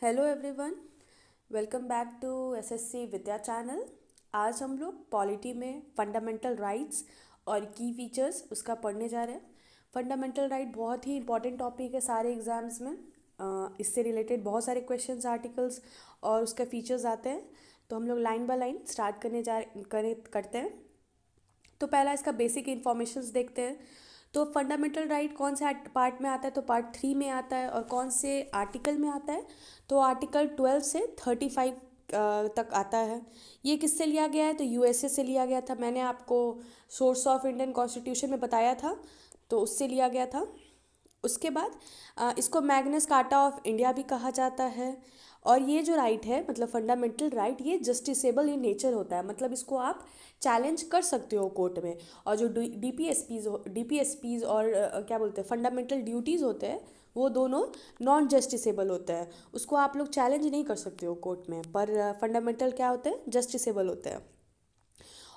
Hello everyone, welcome back to SSC Vidya channel. आज हम लोग पॉलिटी में फंडामेंटल राइट्स और की फीचर्स उसका पढ़ने जा रहे हैं। फंडामेंटल राइट बहुत ही इंपॉर्टेंट टॉपिक है सारे एग्जाम्स में। इससे रिलेटेड बहुत सारे क्वेश्चंस, आर्टिकल्स और उसके फीचर्स आते हैं। तो हम लोग लाइन बाय लाइन स्टार्ट करते हैं। तो पहला इसका बेसिक इन्फॉर्मेशंस देखते हैं। तो फंडामेंटल राइट कौन से पार्ट में आता है? तो पार्ट 3 में आता है। और कौन से आर्टिकल में आता है? तो आर्टिकल 12 से 35 तक आता है। ये किससे लिया गया है? तो यूएसए से लिया गया था। मैंने आपको सोर्स ऑफ इंडियन कॉन्स्टिट्यूशन में बताया था, तो उससे लिया गया था। उसके बाद इसको मैग्नस कार्टा ऑफ इंडिया भी कहा जाता है। और ये जो राइट है, मतलब फंडामेंटल राइट, ये जस्टिसेबल इन नेचर होता है। मतलब इसको आप चैलेंज कर सकते हो कोर्ट में। और जो डीपीएसपीज और क्या बोलते हैं, फंडामेंटल ड्यूटीज़ होते हैं, वो दोनों नॉन जस्टिसेबल होते हैं। उसको आप लोग चैलेंज नहीं कर सकते हो कोर्ट में, पर फंडामेंटल क्या होते हैं? जस्टिसेबल होते हैं।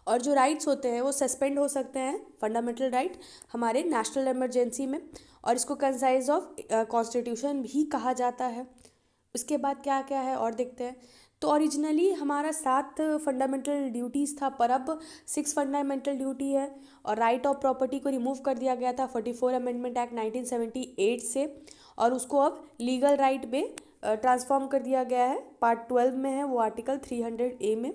और जो राइट्स होते हैं वो सस्पेंड हो सकते हैं, फंडामेंटल राइट, हमारे नेशनल इमरजेंसी में। और इसको कंसाइज ऑफ कॉन्स्टिट्यूशन भी कहा जाता है। उसके बाद क्या क्या है और देखते हैं। तो ओरिजिनली हमारा 7 फंडामेंटल ड्यूटीज़ था, पर अब 6 फंडामेंटल ड्यूटी है। और राइट ऑफ प्रॉपर्टी को रिमूव कर दिया गया था 44 अमेंडमेंट एक्ट 1978 से। और उसको अब लीगल राइट में ट्रांसफॉर्म कर दिया गया है। पार्ट 12 में है वो, आर्टिकल 300A में।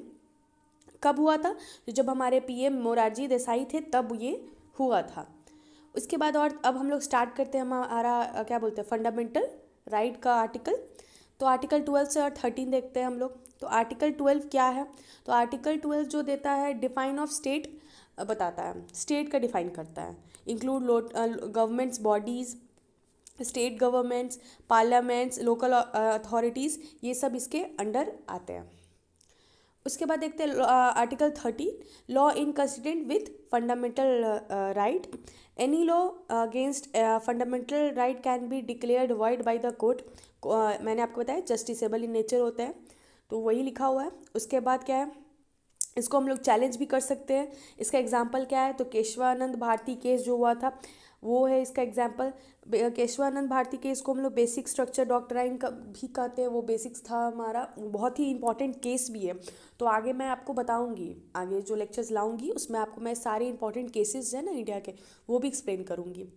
कब हुआ था? तो जब हमारे पीएम मोरारजी देसाई थे तब ये हुआ था। उसके बाद और अब हम लोग स्टार्ट करते हैं हमारा क्या बोलते हैं, फंडामेंटल राइट का आर्टिकल। तो आर्टिकल 12 से और 13 देखते हैं हम लोग। तो आर्टिकल 12 क्या है? तो आर्टिकल 12 जो देता है, डिफाइन ऑफ स्टेट बताता है, स्टेट का डिफाइन करता है। Include governments bodies, state governments, parliaments, local authorities, ये सब इसके अंडर आते हैं। उसके बाद देखते हैं article 13, law inconsistent with fundamental right. Any law against fundamental right can be declared void by the court. मैंने आपको बताया जस्टिसेबल इन नेचर होता है, तो वही लिखा हुआ है। उसके बाद क्या है, इसको हम लोग चैलेंज भी कर सकते हैं। इसका एग्जाम्पल क्या है? तो केशवानंद भारती केस जो हुआ था, वो है इसका एग्जाम्पल। केशवानंद भारती केस को हम लोग बेसिक स्ट्रक्चर डॉक्ट्राइन का भी कहते हैं। वो बेसिक्स था हमारा, बहुत ही इंपॉर्टेंट केस भी है। तो आगे मैं आपको बताऊंगी, आगे जो लेक्चर्स लाऊंगी उसमें आपको मैं सारे इंपॉर्टेंट केसेस है ना इंडिया के, वो भी एक्सप्लेन करूंगी।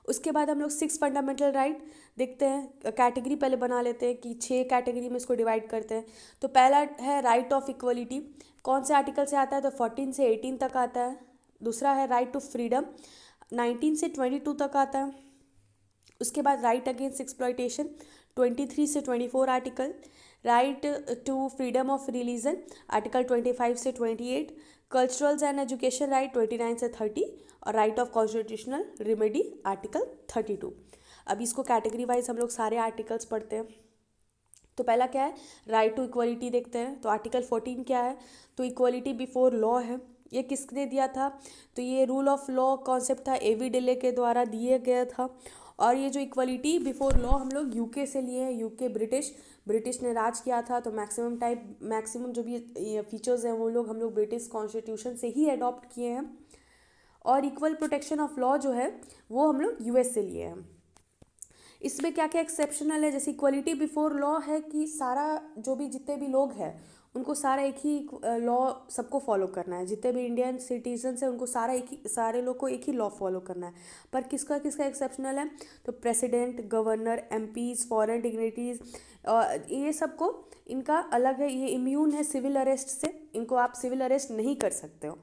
उसके बाद हम लोग 6 फंडामेंटल राइट देखते हैं। कैटेगरी पहले बना लेते हैं कि 6 कैटेगरी में इसको डिवाइड करते हैं। तो पहला है राइट ऑफ इक्वलिटी। कौन से आर्टिकल से आता है? तो 14 से 18 तक आता है। दूसरा है राइट टू फ्रीडम, 19 से 22 तक आता है। उसके बाद राइट अगेंस्ट एक्सप्लॉयटेशन, 23 से 24 article. Right to freedom of religion, article 25 से 28। कल्चरल्स एंड एजुकेशन राइट, 29 से 30। और right of constitutional remedy, article 32। अब इसको कैटेगरी वाइज हम लोग सारे आर्टिकल्स पढ़ते हैं। तो पहला क्या है? राइट टू इक्वलिटी देखते हैं। तो आर्टिकल 14 क्या है? तो इक्वलिटी बिफोर लॉ है। ये किसने दिया था? तो ये रूल ऑफ लॉ कॉन्सेप्ट था, एवी डिले के द्वारा दिए गया था। और ये जो इक्वलिटी बिफोर लॉ हम लोग यूके से लिए हैं। यूके ब्रिटिश ने राज किया था, तो मैक्सिमम जो भी फीचर्स हैं वो लोग हम लोग ब्रिटिश कॉन्स्टिट्यूशन से ही अडॉप्ट किए हैं। और इक्वल प्रोटेक्शन ऑफ लॉ जो है वो हम लोग यूएस से लिए हैं। इसमें क्या क्या एक्सेप्शनल है? जैसे इक्वलिटी बिफोर लॉ है कि सारा जो भी जितने भी लोग हैं उनको सारा एक ही लॉ सबको फॉलो करना है। जितने भी इंडियन सिटीजन्स हैं उनको सारे लोग को एक ही लॉ फॉलो करना है। पर किसका किसका एक्सेप्शनल है? तो president, governor, MPs, foreign dignities, ये सबको इनका अलग है। ये इम्यून है सिविल अरेस्ट से, इनको आप सिविल अरेस्ट नहीं कर सकते हो।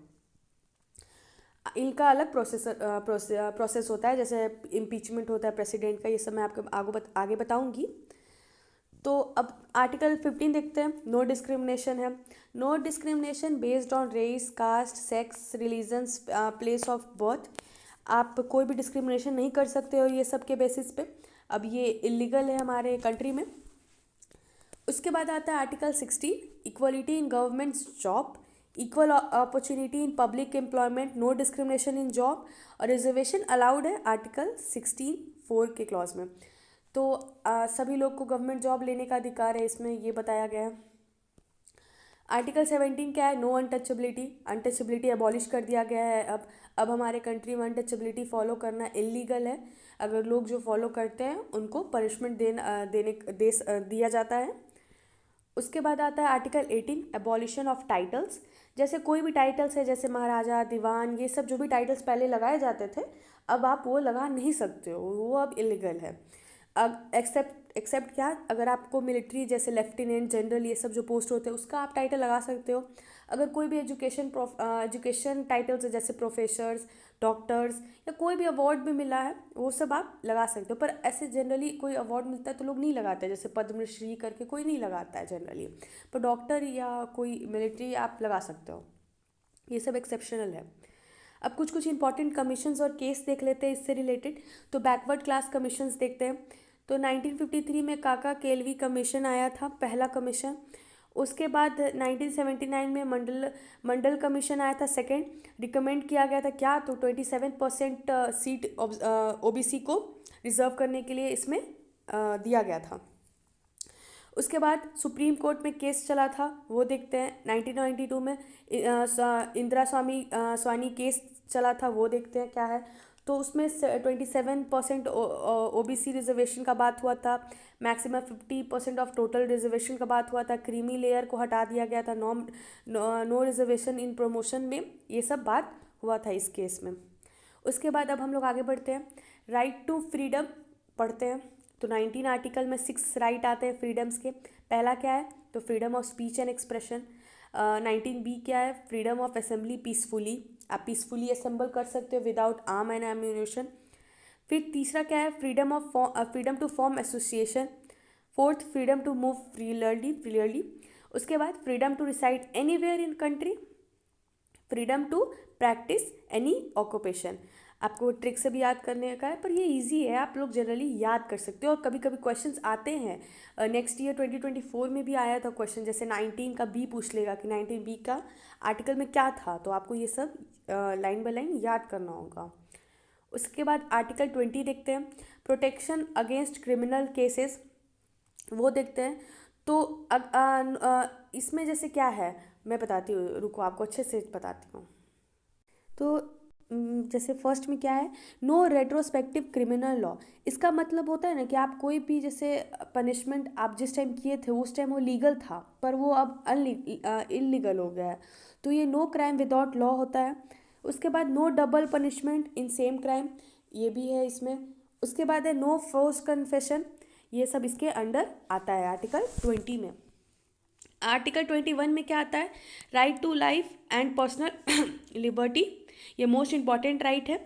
इनका अलग प्रोसेस होता है, जैसे इम्पीचमेंट होता है प्रेसिडेंट का। ये सब मैं आपको आगे बताऊंगी। तो अब आर्टिकल 15 देखते हैं। नो डिस्क्रिमिनेशन है। No discrimination based on race, caste, sex, religions, place of birth. आप कोई भी डिस्क्रिमिनेशन नहीं कर सकते हो ये सब के बेसिस पे। अब ये इलीगल है हमारे कंट्री में। उसके बाद आता है article 16, equality in government job, equal opportunity in public employment, no discrimination in job. और रिजर्वेशन अलाउड है आर्टिकल 16(4) के क्लॉज में। तो सभी लोग को गवर्नमेंट जॉब लेने का अधिकार है, इसमें ये बताया गया है। आर्टिकल 17 क्या है? No untouchability. अनटचेबिलिटी अबॉलिश कर दिया गया है अब हमारे कंट्री में अनटचेबिलिटी फॉलो करना इलीगल है। अगर लोग जो फॉलो करते हैं उनको पनिशमेंट दिया जाता है। उसके बाद आता है आर्टिकल 18 एबॉलिशन ऑफ टाइटल्स। जैसे कोई भी टाइटल्स है, जैसे महाराजा, दीवान, ये सब जो भी टाइटल्स पहले लगाए जाते थे, अब आप वो लगा नहीं सकते हो, वो अब इलीगल है। अब एक्सेप्ट क्या, अगर आपको मिलिट्री जैसे लेफ्टिनेंट, जनरल, ये सब जो पोस्ट होते हैं उसका आप टाइटल लगा सकते हो। अगर कोई भी एजुकेशन टाइटल्स है, जैसे प्रोफेसर्स, डॉक्टर्स, या कोई भी अवार्ड भी मिला है वो सब आप लगा सकते हो। पर ऐसे जनरली कोई अवार्ड मिलता है तो लोग नहीं लगाते, जैसे पद्मश्री करके कोई नहीं लगाता है जनरली। पर डॉक्टर या कोई मिलिट्री आप लगा सकते हो। ये सब एक्सेप्शनल है। अब कुछ कुछ इंपॉर्टेंट कमीशंस और केस देख लेते हैं इससे रिलेटेड। तो बैकवर्ड क्लास कमीशंस देखते हैं। तो 1953 में काका केल्वी कमीशन आया था, पहला कमीशन। उसके बाद 1979 में मंडल कमीशन आया था, सेकंड। रिकमेंड किया गया था क्या, तो 27% सीट ओबीसी को रिजर्व करने के लिए इसमें दिया गया था। उसके बाद सुप्रीम कोर्ट में केस चला था, वो देखते हैं। 1992 में इंदिरा स्वामी केस चला था, वो देखते हैं क्या है। तो उसमें 27% ओबीसी रिजर्वेशन का बात हुआ था। मैक्सिमम 50% ऑफ टोटल रिजर्वेशन का बात हुआ था। क्रीमी लेयर को हटा दिया गया था। नो रिजर्वेशन इन प्रमोशन में, ये सब बात हुआ था इस केस में। उसके बाद अब हम लोग आगे बढ़ते हैं। राइट टू फ्रीडम पढ़ते हैं। तो 19 आर्टिकल में 6 राइट आते हैं फ्रीडम्स के। पहला क्या है, तो freedom of speech and expression. 19B क्या है, फ्रीडम ऑफ असेंबली पीसफुली। आप पीसफुली असेंबल कर सकते हो विदाउट आर्म एंड एम्यूनेशन। फिर तीसरा क्या है, freedom to form association. Fourth, freedom to move freely. उसके बाद freedom to reside anywhere in country. Freedom to practice any occupation. आपको ट्रिक से भी याद करने का है, पर ये इजी है, आप लोग जनरली याद कर सकते हो। और कभी कभी क्वेश्चंस आते हैं, नेक्स्ट ईयर 2024 में भी आया था क्वेश्चन, जैसे 19 का बी पूछ लेगा कि 19B का आर्टिकल में क्या था, तो आपको ये सब लाइन बाय लाइन याद करना होगा। उसके बाद आर्टिकल 20 देखते हैं, प्रोटेक्शन अगेंस्ट क्रिमिनल केसेस, वो देखते हैं। तो इसमें जैसे क्या है, मैं बताती हूँ, रुको आपको अच्छे से बताती हूँ। तो जैसे फर्स्ट में क्या है, नो रेट्रोस्पेक्टिव क्रिमिनल लॉ। इसका मतलब होता है ना कि आप कोई भी जैसे पनिशमेंट आप जिस टाइम किए थे उस टाइम वो लीगल था, पर वो अब इलीगल हो गया है, तो ये नो क्राइम विदाउट लॉ होता है। उसके बाद no double punishment in same crime, ये भी है इसमें। उसके बाद है नो फोर्स कन्फेशन, ये सब इसके अंडर आता है आर्टिकल 20 में। आर्टिकल 21 में क्या आता है, right to life and personal liberty, ये मोस्ट इंपॉर्टेंट राइट है।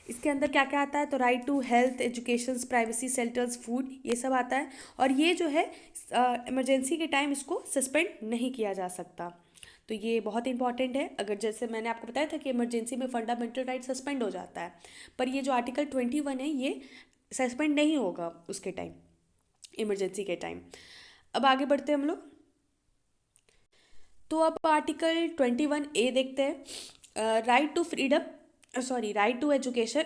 इसके अंदर क्या क्या आता है, तो right to health, education, privacy, shelters, food, ये सब आता है। और ये जो है इमरजेंसी के टाइम इसको सस्पेंड नहीं किया जा सकता, तो ये बहुत इंपॉर्टेंट है। अगर जैसे मैंने आपको बताया था कि इमरजेंसी में फंडामेंटल राइट सस्पेंड हो जाता है, पर ये जो आर्टिकल 21 है ये सस्पेंड नहीं होगा उसके टाइम, इमरजेंसी के टाइम। अब आगे बढ़ते हैं हम लोग। तो अब आर्टिकल 21A देखते हैं, right to freedom, sorry, right to education.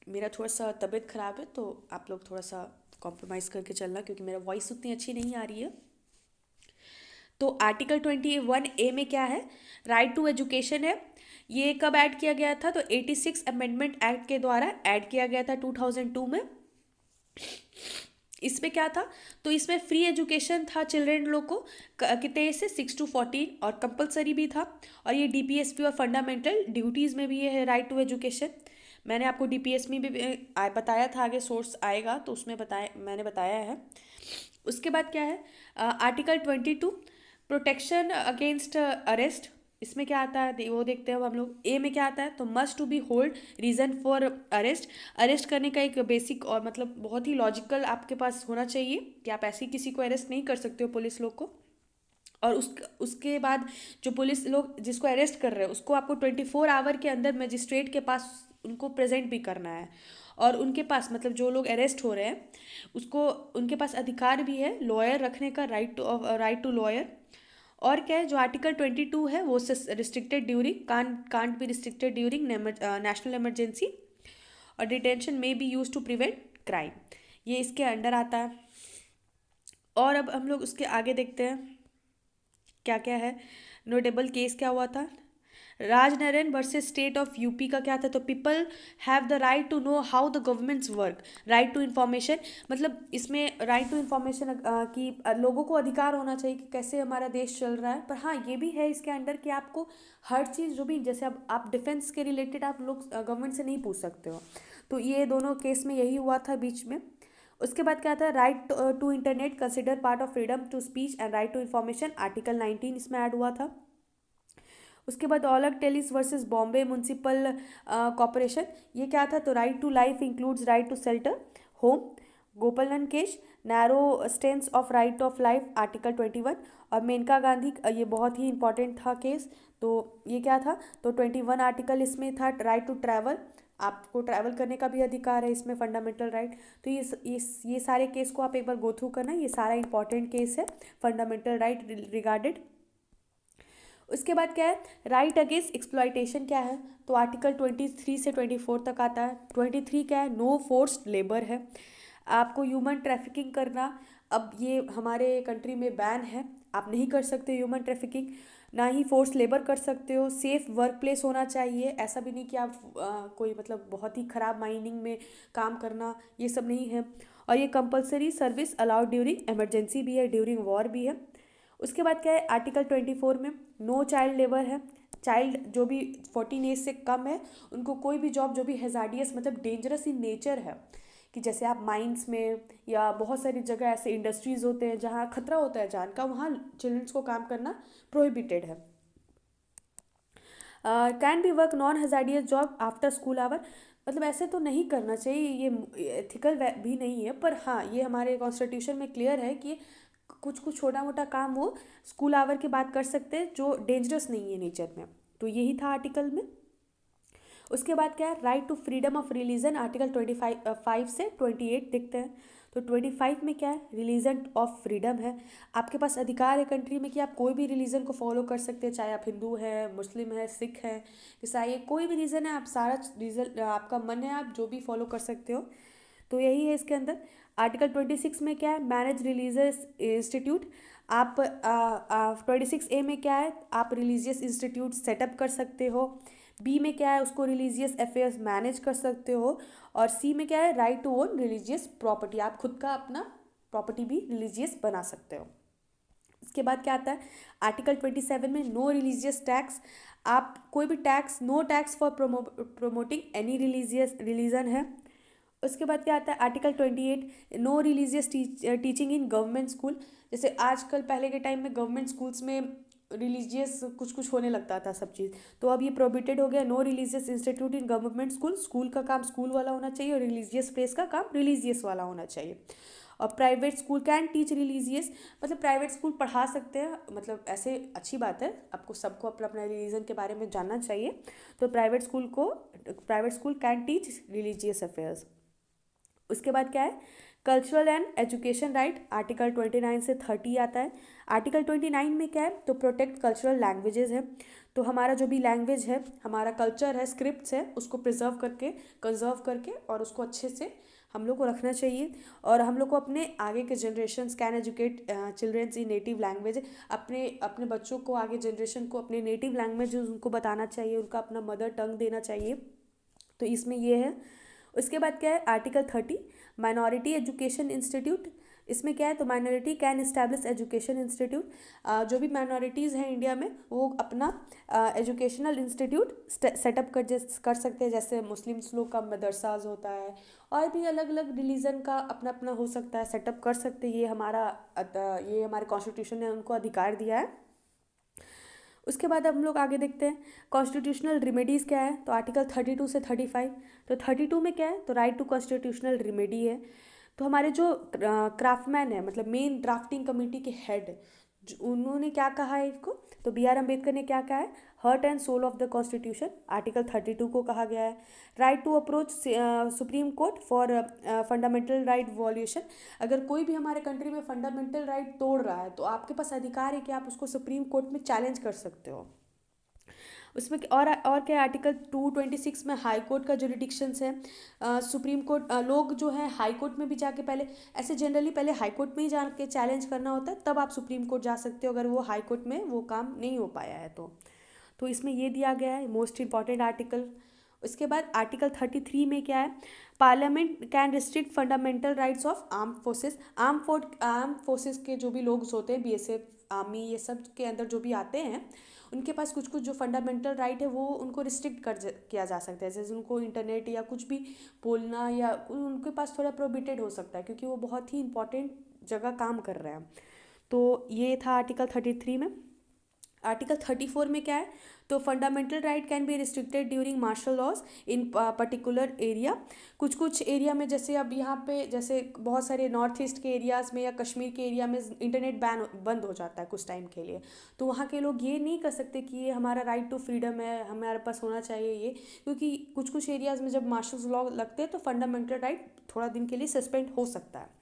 मेरा थोड़ा सा तबीयत ख़राब है, तो आप लोग थोड़ा सा कॉम्प्रोमाइज़ करके चलना, क्योंकि मेरा वॉइस उतनी अच्छी नहीं आ रही है। तो आर्टिकल 21A में क्या है, राइट टू एजुकेशन है। ये कब ऐड किया गया था, तो 86 अमेंडमेंट एक्ट के द्वारा ऐड किया गया था 2002 में। इसमें क्या था, तो इसमें फ्री एजुकेशन था चिल्ड्रेन लोग को, कितने से 6 to 14, और कंपलसरी भी था। और ये डीपीएसपी और फंडामेंटल ड्यूटीज़ में भी ये है राइट टू एजुकेशन। मैंने आपको डीपीएस में भी बताया था, आगे सोर्स आएगा तो उसमें मैंने बताया है। उसके बाद क्या है, आर्टिकल 22 प्रोटेक्शन अगेंस्ट अरेस्ट, इसमें क्या आता है वो देखते हैं अब हम लोग। ए में क्या आता है, तो must to be hold reason for arrest. Arrest करने का एक बेसिक और मतलब बहुत ही लॉजिकल आपके पास होना चाहिए कि आप ऐसे किसी को अरेस्ट नहीं कर सकते हो, पुलिस लोग को। और उसके बाद जो पुलिस लोग जिसको अरेस्ट कर रहे हैं उसको आपको 24 आवर के अंदर मजिस्ट्रेट के पास उनको प्रेजेंट भी करना है। और उनके पास मतलब जो लोग अरेस्ट हो रहे हैं उसको उनके पास अधिकार भी है लॉयर रखने का, राइट टू लॉयर। और क्या है, जो आर्टिकल 22 है वो restricted during can't be restricted during national emergency, और डिटेंशन में be use to prevent crime, ये इसके अंडर आता है। और अब हम लोग उसके आगे देखते हैं। क्या क्या है, नोटेबल केस क्या हुआ था, Rajnarain versus state of UP का क्या था, तो people have the right to know how the governments work, right to information, मतलब इसमें राइट टू इन्फॉर्मेशन की लोगों को अधिकार होना चाहिए कि कैसे हमारा देश चल रहा है। पर हाँ ये भी है इसके अंडर कि आपको हर चीज़ जो भी, जैसे अब आप डिफेंस के रिलेटेड आप लोग गवर्नमेंट से नहीं पूछ सकते हो, तो ये दोनों केस में यही हुआ था बीच में। उसके बाद क्या था, right to internet consider part of freedom to speech and right to information, article 19 इसमें ऐड हुआ था। उसके बाद Olga Tellis versus Bombay municipal corporation, ये क्या था, तो right to life includes right to shelter home, Gopalan case, narrow stance of right of life, article 21, और मेनका गांधी, ये बहुत ही इंपॉर्टेंट था केस, तो ये क्या था, तो 21 आर्टिकल इसमें था, राइट टू ट्रैवल, आपको ट्रैवल करने का भी अधिकार है इसमें, फंडामेंटल राइट। तो ये सारे केस को आप एक बार गो थ्रू करना, ये सारा इंपॉर्टेंट केस है फंडामेंटल राइट रिगार्डेड। उसके बाद क्या है, राइट अगेंस्ट एक्सप्लॉयटेशन क्या है, तो आर्टिकल 23 से 24 तक आता है। 23 क्या है, नो फोर्स्ड लेबर है, आपको ह्यूमन ट्रैफिकिंग करना, अब ये हमारे कंट्री में बैन है, आप नहीं कर सकते ह्यूमन ट्रैफिकिंग, ना ही फोर्स लेबर कर सकते हो, सेफ वर्क प्लेस होना चाहिए, ऐसा भी नहीं कि आप कोई मतलब बहुत ही ख़राब माइनिंग में काम करना, ये सब नहीं है। और ये compulsory service allowed during emergency भी है, ड्यूरिंग वॉर भी है। उसके बाद क्या है, आर्टिकल 24 में नो चाइल्ड लेबर है, चाइल्ड जो भी 14 एज से कम है उनको कोई भी जॉब जो भी हेजार्डियस मतलब डेंजरस इन नेचर है, कि जैसे आप माइंस में या बहुत सारी जगह ऐसे इंडस्ट्रीज़ होते हैं जहाँ खतरा होता है जान का, वहाँ चिल्ड्रंस को काम करना प्रोहिबिटेड है। Can be work non hazardous job after school hour, मतलब ऐसे तो नहीं करना चाहिए, ये एथिकल भी नहीं है, पर हाँ ये हमारे कॉन्स्टिट्यूशन में क्लियर है कि कुछ कुछ छोटा मोटा काम वो स्कूल आवर के बाद कर सकते हैं जो डेंजरस नहीं है नेचर में, तो यही था आर्टिकल में। उसके बाद क्या है, right to freedom of religion, article 25 से 28 देखते हैं। तो 25 में क्या है, रिलीजन ऑफ फ्रीडम है, आपके पास अधिकार है कंट्री में कि आप कोई भी रिलीजन को फॉलो कर सकते हैं, चाहे आप हिंदू है, मुस्लिम है, सिख है, ईसाई, कोई भी रीज़न है, आप सारा रीज़न आपका मन है, आप जो भी फॉलो कर सकते हो, तो यही है इसके अंदर। आर्टिकल 26 में क्या है, मैनेज रिलीजियस इंस्टीट्यूट, आप 26A में क्या है, आप रिलीजियस इंस्टीट्यूट सेटअप कर सकते हो। बी में क्या है, उसको रिलीजियस अफेयर्स मैनेज कर सकते हो। और सी में क्या है, right to own religious property, आप खुद का अपना प्रॉपर्टी भी रिलीजियस बना सकते हो। इसके बाद क्या आता है, आर्टिकल 27 में नो रिलीजियस टैक्स, आप कोई भी tax, no tax for promoting any religious religion है। उसके बाद क्या आता है, article 28, no religious teaching in government school, जैसे आजकल पहले के टाइम में गवर्नमेंट स्कूल्स में रिलीजियस कुछ कुछ होने लगता था सब चीज़, तो अब ये प्रोहिबिटेड हो गया, no religious institute in government school, school का काम स्कूल वाला होना चाहिए और रिलीजियस प्लेस का काम रिलीजियस वाला होना चाहिए। और private school can teach religious, मतलब प्राइवेट स्कूल पढ़ा सकते हैं, मतलब ऐसे अच्छी बात है, आपको सबको अपना अपना रिलीजन के बारे में जानना चाहिए, तो private school can teach religious affairs. उसके बाद क्या है, cultural and education right, article 29 से 30 आता है। आर्टिकल 29 में क्या है, तो प्रोटेक्ट कल्चरल लैंग्वेजेस है, तो हमारा जो भी लैंग्वेज है, हमारा कल्चर है, स्क्रिप्ट्स है, उसको प्रिजर्व करके, कंजर्व करके और उसको अच्छे से हम लोग को रखना चाहिए। और हम लोग को अपने आगे के generations can educate childrens in native language, अपने अपने बच्चों को, आगे जनरेशन को अपने नेटिव लैंग्वेज उनको बताना चाहिए, उनका अपना मदर टंग देना चाहिए, तो इसमें ये है। उसके बाद क्या है, आर्टिकल 30, माइनॉरिटी एजुकेशन इंस्टीट्यूट, इसमें क्या है, तो minority can establish education institute, जो भी माइनॉरिटीज़ हैं इंडिया में वो अपना एजुकेशनल इंस्टीट्यूट सेटअप कर सकते हैं, जैसे मुस्लिम्स लोग का मदरसाज होता है, और भी अलग अलग रिलीजन का अपना अपना हो सकता है, सेटअप कर सकते हैं, ये हमारे कॉन्स्टिट्यूशन ने उनको अधिकार दिया है। उसके बाद हम लोग आगे देखते हैं, कॉन्स्टिट्यूशनल रिमेडीज़ क्या है, तो आर्टिकल 32 से 35, तो 32 में क्या है, तो राइट टू कॉन्स्टिट्यूशनल रिमेडी है, तो हमारे जो क्राफ्टमैन है, मतलब मेन ड्राफ्टिंग कमेटी के हेड, उन्होंने क्या कहा है इसको, तो B.R. अम्बेडकर ने क्या कहा है, heart and soul of the constitution, article 32 को कहा गया है। Right to approach supreme court for fundamental right violation, अगर कोई भी हमारे कंट्री में फंडामेंटल राइट तोड़ रहा है तो आपके पास अधिकार है कि आप उसको सुप्रीम कोर्ट में चैलेंज कर सकते हो। और क्या आर्टिकल 226 में हाई कोर्ट का जुरिडिक्शंस है। सुप्रीम कोर्ट लोग जो है हाई कोर्ट में भी जाके पहले, ऐसे जनरली पहले हाई कोर्ट में ही जाके चैलेंज करना होता है, तब आप सुप्रीम कोर्ट जा सकते हो अगर वो हाई कोर्ट में वो काम नहीं हो पाया है तो इसमें ये दिया गया है मोस्ट इंपॉर्टेंट आर्टिकल। उसके बाद आर्टिकल 33 में क्या है, parliament can restrict fundamental rights of arm forces. Arm forces के जो भी लोग होते हैं, बीएसएफ, आर्मी, ये सब के अंदर जो भी आते हैं, उनके पास कुछ कुछ जो फंडामेंटल राइट है वो उनको रिस्ट्रिक्ट किया जा सकता है। जैसे उनको इंटरनेट या कुछ भी बोलना या उनके पास थोड़ा प्रोहिबिटेड हो सकता है, क्योंकि वो बहुत ही इंपॉर्टेंट जगह काम कर रहे हैं। तो ये था आर्टिकल 33 में। आर्टिकल 34 में क्या है, तो fundamental right can be restricted during martial laws in particular area. कुछ कुछ एरिया में, जैसे अब यहाँ पे जैसे बहुत सारे नॉर्थ ईस्ट के एरियाज़ में या कश्मीर के एरिया में इंटरनेट बंद हो जाता है कुछ टाइम के लिए, तो वहाँ के लोग ये नहीं कर सकते कि ये हमारा राइट टू फ्रीडम है, हमारे पास होना चाहिए ये, क्योंकि कुछ कुछ एरियाज़ में जब मार्शल लॉ लगते हैं तो फंडामेंटल राइट थोड़ा दिन के लिए सस्पेंड हो सकता है।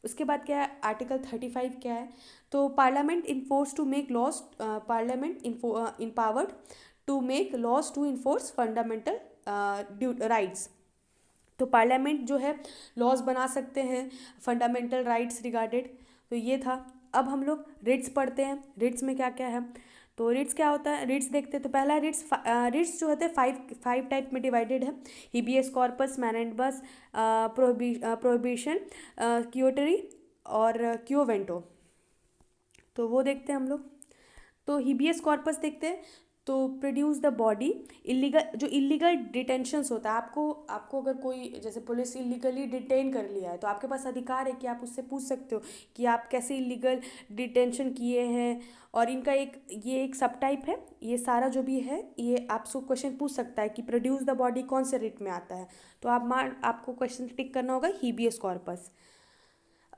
उसके बाद क्या है, आर्टिकल 35 क्या है, तो parliament enforce to make laws, parliament empowered to make laws to enforce fundamental rights. तो पार्लियामेंट जो है लॉज बना सकते हैं फंडामेंटल राइट्स रिगार्डेड। तो ये था। अब हम लोग रिट्स पढ़ते हैं, रिट्स में क्या क्या है। तो रिट्स क्या होता है, रिट्स देखते हैं। तो पहला रिट्स जो होते हैं फाइव टाइप में डिवाइडेड है, हिबियस कॉर्पस, मैनेंडबस, प्रोहिबिशन, क्योटरी और क्योवेंटो। तो वो देखते हैं हम लोग। तो हिबियस कॉर्पस देखते हैं। तो produce the body, illegal detentions होता है। आपको अगर कोई, जैसे पुलिस इलीगली डिटेन कर लिया है, तो आपके पास अधिकार है कि आप उससे पूछ सकते हो कि आप कैसे इलीगल डिटेंशन किए हैं। और इनका एक सब टाइप है। ये सारा जो भी है ये आपसे क्वेश्चन पूछ सकता है कि प्रोड्यूस द बॉडी कौन से रिट में आता है। तो आपको क्वेश्चन टिक करना होगा habeas corpus.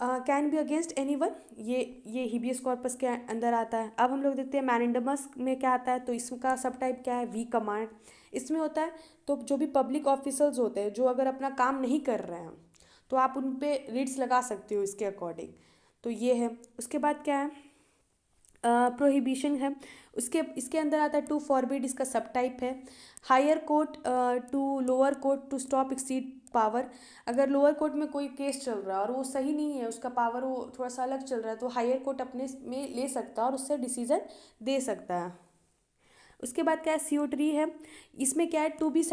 Can be against any one, ये हिबियस कॉर्पस के अंदर आता है। अब हम लोग देखते हैं मैनेंडमस में क्या आता है। तो इसका सब टाइप क्या है, वी कमांड। इसमें होता है तो जो भी पब्लिक ऑफिसर्स होते हैं जो अगर अपना काम नहीं कर रहे हैं, तो आप उन पर रिट्स लगा सकते हो इसके अकॉर्डिंग। तो ये है। उसके बाद क्या है, प्रोहिबिशन है। इसके अंदर आता है टू फॉरबिड, इसका सब टाइप है। Higher court to lower court to stop exceed power. अगर लोअर कोर्ट में कोई केस चल रहा है और वो सही नहीं है, उसका पावर वो थोड़ा सा अलग चल रहा है, तो हायर कोर्ट अपने में ले सकता है और उससे डिसीजन दे सकता है। उसके बाद क्या है, सीओट्री है। इसमें क्या है, टू बी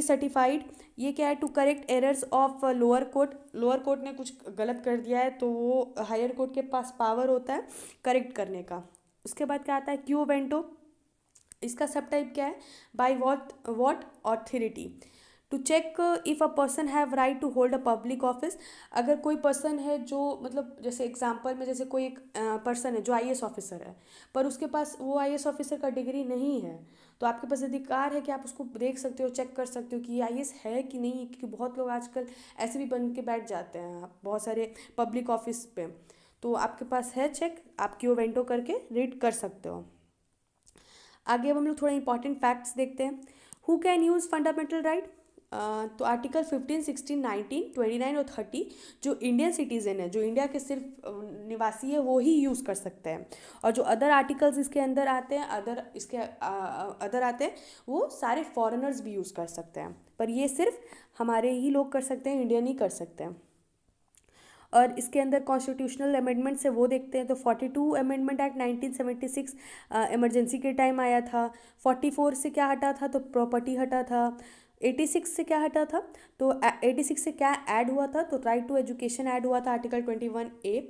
सर्टिफाइड। ये क्या है, to correct errors of lower court ने कुछ गलत कर दिया है तो वो हायर कोर्ट के पास पावर होता है करेक्ट करने का। उसके बाद क्या आता है, क्यूवेंटो। इसका सब टाइप क्या है, by what authority, to check if a person have right to hold a public office. अगर कोई पर्सन है जो, मतलब जैसे एग्जांपल में, जैसे कोई एक पर्सन है जो आईएएस ऑफिसर है, पर उसके पास वो आईएएस ऑफिसर का डिग्री नहीं है, तो आपके पास अधिकार है कि आप उसको देख सकते हो, चेक कर सकते हो कि ये आईएएस है कि नहीं, क्योंकि बहुत लोग आजकल ऐसे भी बन के बैठ जाते हैं बहुत सारे पब्लिक ऑफिस पे। तो आपके पास है चेक, आप क्योवेंटो करके रीड कर सकते हो। आगे अब हम लोग थोड़ा इंपॉर्टेंट फैक्ट्स देखते हैं। Who can use fundamental right. तो आर्टिकल 15, 16, 19, 29 और 30 जो इंडियन सिटीज़न है, जो इंडिया के सिर्फ निवासी है, वो ही यूज़ कर सकते हैं। और जो अदर आर्टिकल्स इसके अंदर आते हैं, अदर आते हैं, वो सारे फॉरेनर्स भी यूज़ कर सकते हैं, पर ये सिर्फ हमारे ही लोग कर सकते हैं, इंडियन ही कर सकते हैं। और इसके अंदर कॉन्स्टिट्यूशनल अमेंडमेंट से वो देखते हैं। तो 42 अमेंडमेंट एक्ट 1976 इमरजेंसी के टाइम आया था। 44 से क्या हटा था, तो प्रॉपर्टी हटा था। 86 से क्या हटा था, तो 86 से क्या ऐड हुआ था, तो राइट टू एजुकेशन ऐड हुआ था article 21A।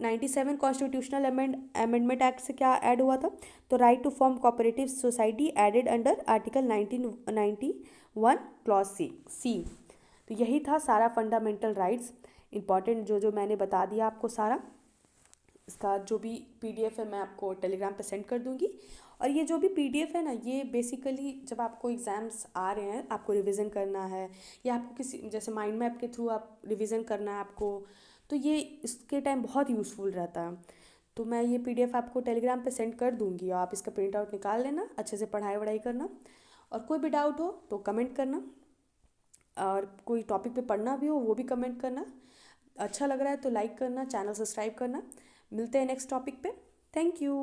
97 constitutional amendment act से क्या ऐड हुआ था, तो right to form cooperative society added under article 1991 clause C. तो यही था सारा फंडामेंटल राइट्स इंपॉर्टेंट जो मैंने बता दिया आपको सारा। इसका जो भी पीडीएफ है मैं आपको टेलीग्राम पे सेंड कर दूंगी। और ये जो भी पीडीएफ है ना, ये बेसिकली जब आपको एग्ज़ाम्स आ रहे हैं, आपको रिवीजन करना है, या आपको किसी जैसे माइंड मैप के थ्रू आप रिवीजन करना है आपको, तो ये इसके टाइम बहुत यूज़फुल रहता है। तो मैं ये पीडीएफ आपको टेलीग्राम पे सेंड कर दूंगी, और आप इसका प्रिंट आउट निकाल लेना, अच्छे से पढ़ाई वढ़ाई करना, और कोई भी डाउट हो तो कमेंट करना, और कोई टॉपिक पे पढ़ना भी हो वो भी कमेंट करना। अच्छा लग रहा है तो लाइक करना, चैनल सब्सक्राइब करना। मिलते हैं नेक्स्ट टॉपिक पे। Thank you.